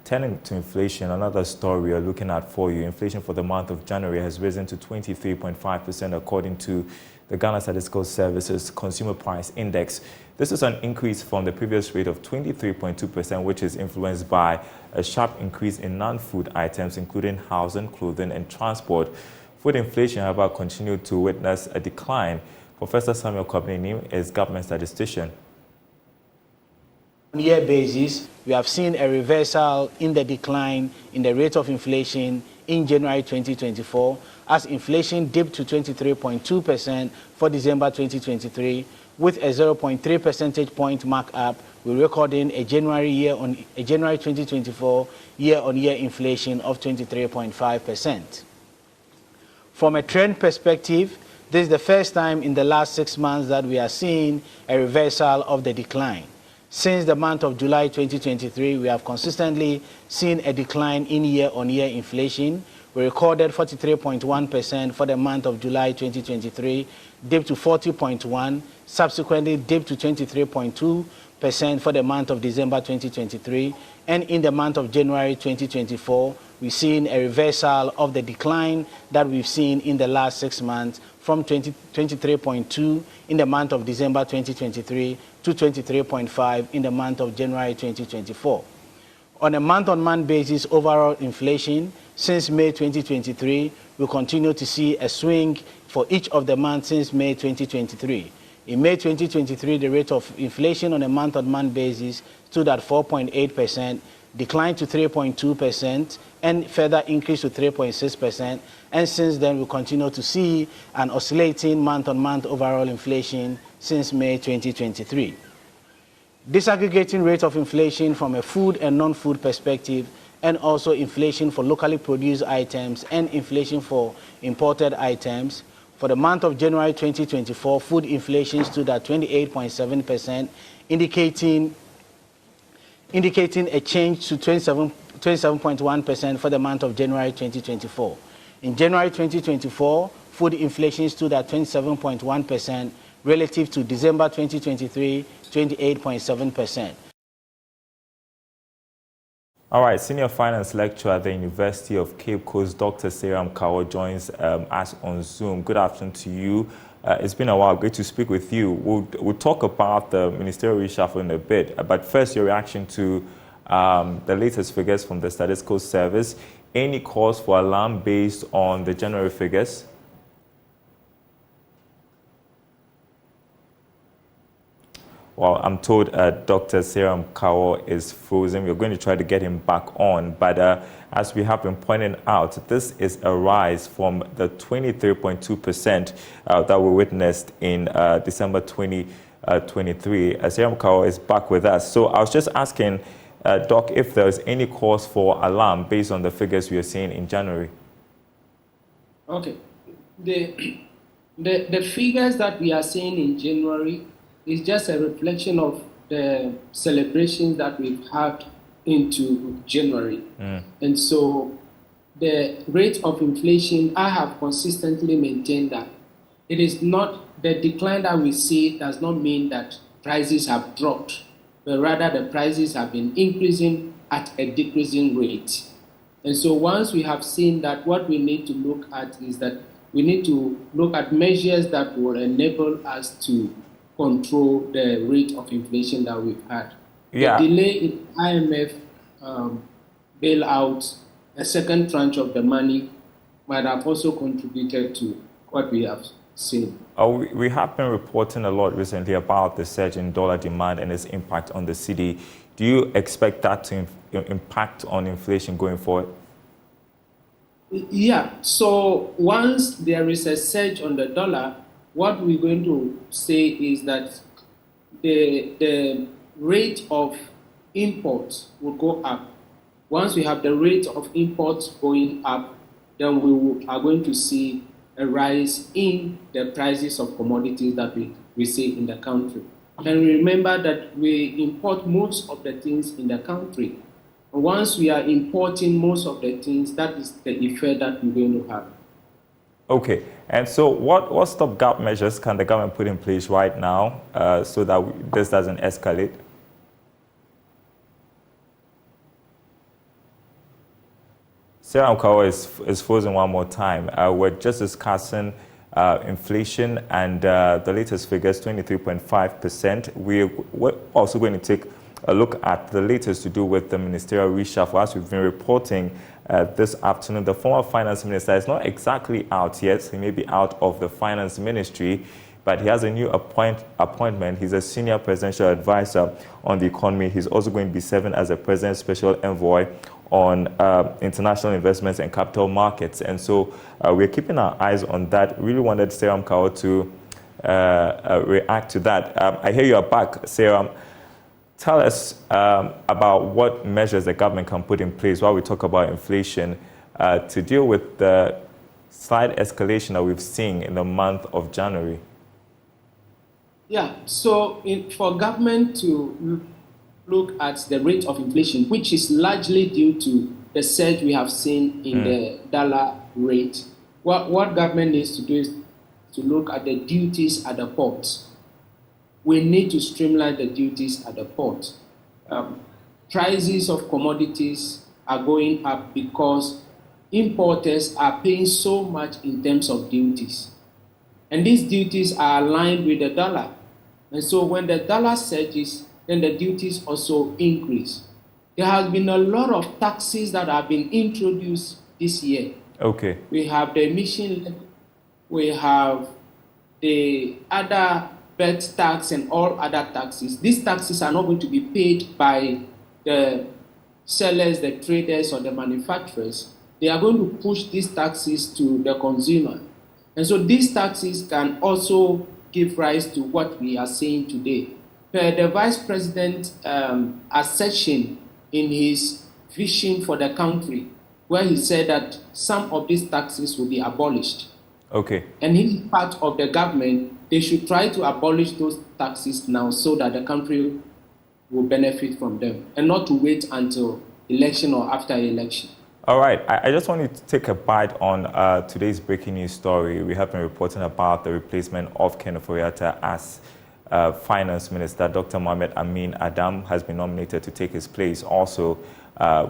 Turning to inflation, another story we are looking at for you. Inflation for the month of January has risen to 23.5% according to the Ghana Statistical Services Consumer Price Index. This is an increase from the previous rate of 23.2%, which is influenced by a sharp increase in non-food items, including housing, clothing, and transport. Food inflation, however, continued to witness a decline. Professor Samuel Kobnenim is government statistician. On a year basis, we have seen a reversal in the decline in the rate of inflation in January 2024, as inflation dipped to 23.2% for December 2023, with a 0.3 percentage point markup. We're recording a January 2024 year-on-year inflation of 23.5%. From a trend perspective, this is the first time in the last 6 months that we are seeing a reversal of the decline. Since the month of July 2023, we have consistently seen a decline in year-on-year inflation. We recorded 43.1% for the month of July 2023, dipped to 40.1%, subsequently dipped to 23.2% for the month of December 2023, and in the month of January 2024, we've seen a reversal of the decline that we've seen in the last 6 months, from 23.2% in the month of December 2023 to 23.5% in the month of January 2024. On a month-on-month basis, overall inflation since May 2023, we continue to see a swing for each of the months since May 2023. In May 2023, the rate of inflation on a month-on-month basis stood at 4.8%, declined to 3.2%, and further increased to 3.6%. And since then, we continue to see an oscillating month-on-month overall inflation since May 2023. Disaggregating rate of inflation from a food and non-food perspective, and also inflation for locally produced items and inflation for imported items. For the month of January 2024, food inflation stood at 28.7%, indicating a change to 27.1% for the month of January 2024. In January 2024, food inflation stood at 27.1% relative to December 2023, 28.7%. All right, Senior Finance Lecturer at the University of Cape Coast, Dr. Seyram Kawo, joins us on Zoom. Good afternoon to you. It's been a while. Great to speak with you. We'll talk about the ministerial reshuffle in a bit, but first, your reaction to the latest figures from the Statistical Service. Any cause for alarm based on the January figures? Well, I'm told Dr. Seyram Kawo is frozen. We're going to try to get him back on. But as we have been pointing out, this is a rise from the 23.2% that we witnessed in December 2023. Seyram Kawo is back with us. So I was just asking, Doc, if there's any cause for alarm based on the figures we are seeing in January. Okay. The figures that we are seeing in January is just a reflection of the celebrations that we've had into January. And so the rate of inflation, I have consistently maintained that it is not, the decline that we see does not mean that prices have dropped, but rather the prices have been increasing at a decreasing rate. And so once we have seen that, what we need to look at is that we need to look at measures that will enable us to control the rate of inflation that we've had. Yeah. The delay in IMF bailout, a second tranche of the money, might have also contributed to what we have seen. We have been reporting a lot recently about the surge in dollar demand and its impact on the city. Do you expect that to impact on inflation going forward? Yeah. So once there is a surge on the dollar, what we're going to say is that the rate of imports will go up. Once we have the rate of imports going up, then we are going to see a rise in the prices of commodities that we see in the country. And remember that we import most of the things in the country. And once we are importing most of the things, that is the effect that we're going to have. Okay, and so what stopgap measures can the government put in place right now so that this doesn't escalate? Sarah Mkawa is frozen one more time. We're just discussing inflation and the latest figures, 23.5%. We're also going to take a look at the latest to do with the ministerial reshuffle. As we've been reporting this afternoon, the former finance minister is not exactly out yet. He may be out of the finance ministry, but he has a new appointment. He's a senior presidential advisor on the economy. He's also going to be serving as a president's special envoy on international investments and capital markets. And so we're keeping our eyes on that. Really wanted Sarah Mkawa to react to that. I hear you are back, Sarah. Tell us about what measures the government can put in place while we talk about inflation to deal with the slight escalation that we've seen in the month of January. Yeah, so for government to look at the rate of inflation, which is largely due to the surge we have seen in the dollar rate, what government needs to do is to look at the duties at the ports. We need to streamline the duties at the port. Prices of commodities are going up because importers are paying so much in terms of duties. And these duties are aligned with the dollar. And so when the dollar surges, then the duties also increase. There has been a lot of taxes that have been introduced this year. Okay. We have the emission, we have the other bet tax and all other taxes. These taxes are not going to be paid by the sellers, the traders, or the manufacturers. They are going to push these taxes to the consumer. And so these taxes can also give rise to what we are seeing today. The Vice President assertion in his vision for the country, where he said that some of these taxes will be abolished. Okay. And he's part of the government. They should try to abolish those taxes now so that the country will benefit from them and not to wait until election or after election. All right. I just want to take a bite on today's breaking news story. We have been reporting about the replacement of Ken Ofori-Atta as Finance Minister. Dr. Mohamed Amin Adam has been nominated to take his place. Also,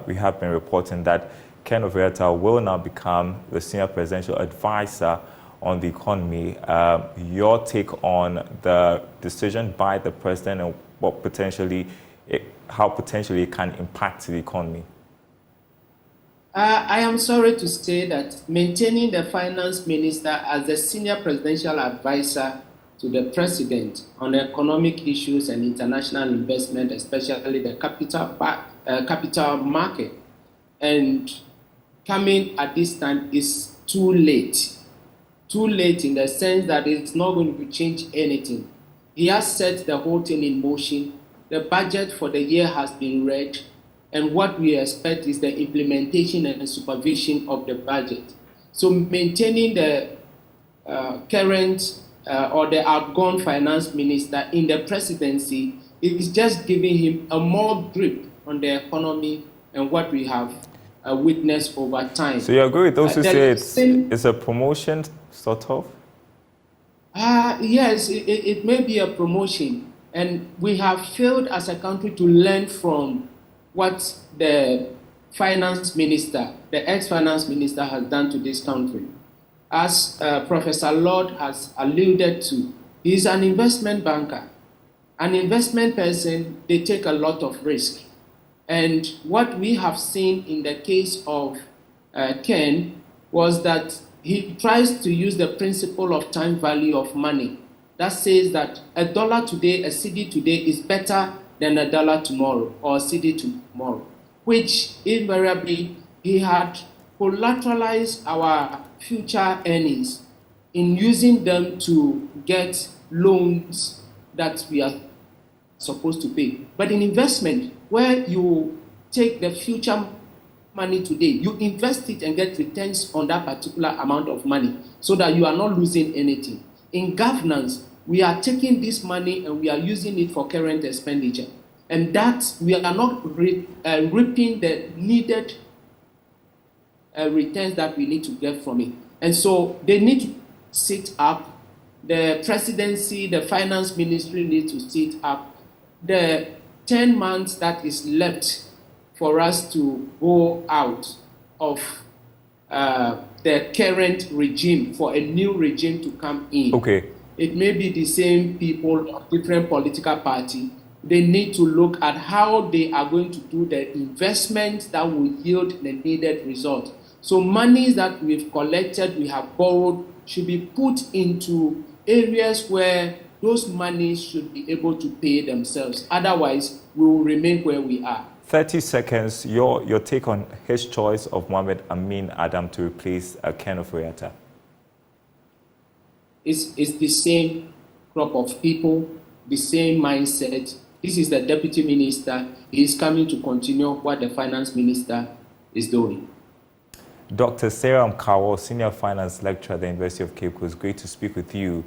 we have been reporting that Ken Ofori-Atta will now become the senior presidential advisor on the economy. Your take on the decision by the president and what how potentially it can impact the economy? I am sorry to say that maintaining the finance minister as the senior presidential advisor to the president on economic issues and international investment, especially the capital market, and coming at this time is too late. Too late in the sense that it's not going to change anything. He has set the whole thing in motion. The budget for the year has been read, and what we expect is the implementation and the supervision of the budget. So maintaining the current or the outgone finance minister in the presidency is just giving him a more grip on the economy and what we have witnessed over time. So you agree with those who say it's a promotion, sort of? Yes, it may be a promotion. And we have failed as a country to learn from what the finance minister, the ex-finance minister, has done to this country. As Professor Lord has alluded to, he's an investment banker. An investment person, they take a lot of risk. And what we have seen in the case of Ken was that he tries to use the principle of time value of money. That says that $1 today, a cedi today is better than $1 tomorrow or a cedi tomorrow, which invariably he had collateralized our future earnings in using them to get loans that we are supposed to pay. But in investment, where you take the future money today, you invest it and get returns on that particular amount of money so that you are not losing anything. In governance, we are taking this money and we are using it for current expenditure. And that we are not reaping the needed returns that we need to get from it. And so they need to sit up. The presidency, the finance ministry need to sit up. The 10 months that is left for us to go out of the current regime for a new regime to come in. Okay. It may be the same people of different political party. They need to look at how they are going to do the investment that will yield the needed result. So monies that we've collected, we have borrowed, should be put into areas where those monies should be able to pay themselves. Otherwise, we will remain where we are. 30 seconds, your take on his choice of Mohamed Amin Adam to replace Ken Ofori-Atta. It's the same crop of people, the same mindset. This is the deputy minister. He is coming to continue what the finance minister is doing. Dr. Sarah Mkawo, senior finance lecturer at the University of Cape Coast, great to speak with you.